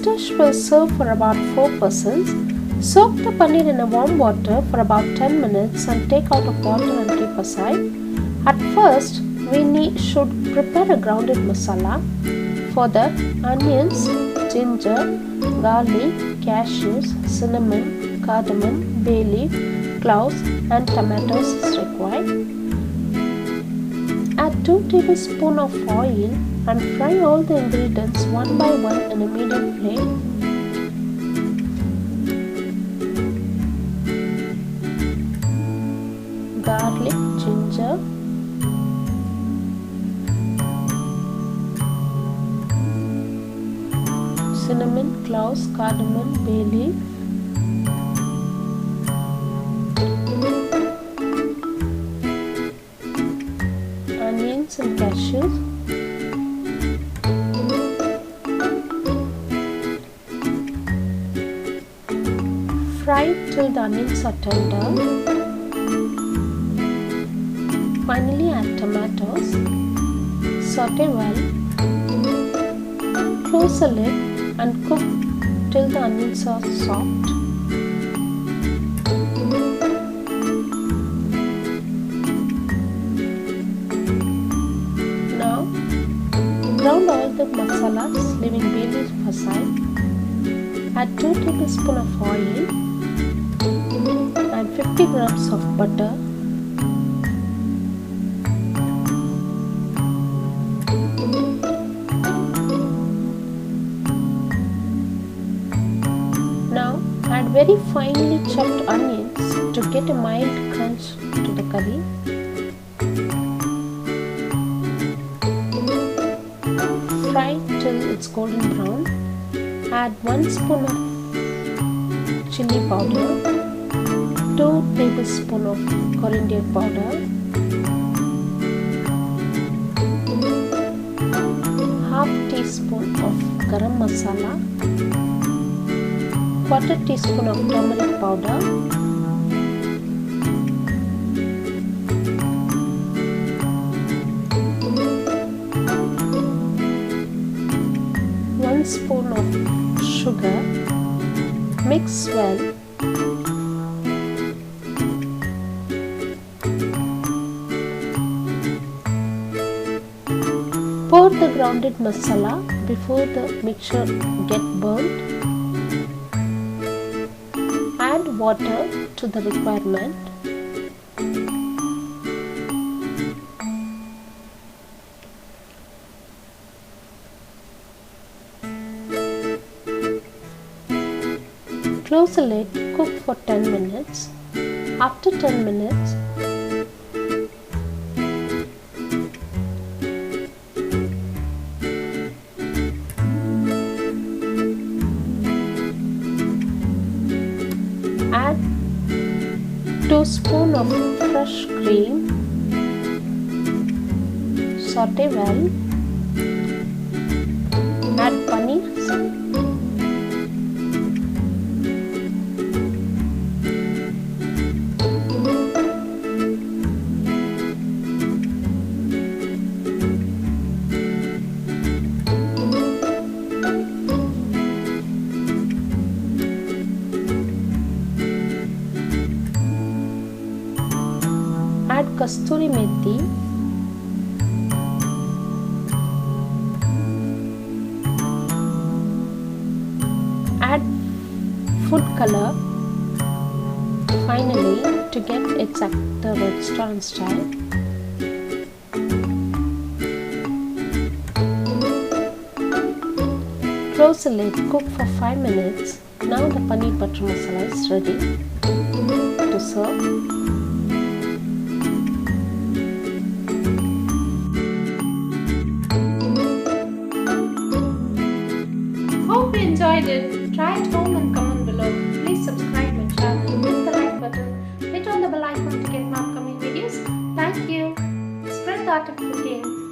dish will serve for about 4 persons. Soak the paneer in a warm water for about 10 minutes and take out of water and keep aside. At first, we should prepare a grounded masala. For that, onions, ginger, garlic, cashews, cinnamon, cardamom, bay leaf, cloves and tomatoes is required. Add 2 tablespoons of oil and fry all the ingredients one by one in a medium flame. Garlic, ginger, cinnamon, cloves, cardamom, bay leaf, onions and cashews, fry till the onions are tender. Finally add tomatoes, saute well, close the lid and cook till the onions are soft. Now ground all the masalas, leaving bay leaf aside. Add 2 tablespoons of oil and 50 grams of butter. Now add very finely chopped onions to get a mild crunch to the curry. Fry till it's golden brown. Add 1 spoon of chilli powder, 2 tablespoons of coriander powder, half teaspoon of garam masala, quarter teaspoon of turmeric powder, spoon of sugar. Mix well. Pour the grounded masala before the mixture gets burnt. Add water to the requirement. Close the lid, cook for 10 minutes. After 10 minutes, add 2 spoons of fresh cream. Saute well. Add paneer. Add kasturi methi, add food color finally to get exact the restaurant style. Close the lid, cook for 5 minutes. Now the paneer butter masala is ready to serve. Hope you enjoyed it. Try it home and comment below. Please subscribe my channel, hit the like button, hit on the bell icon to get more upcoming videos. Thank you. Spread the art of cooking.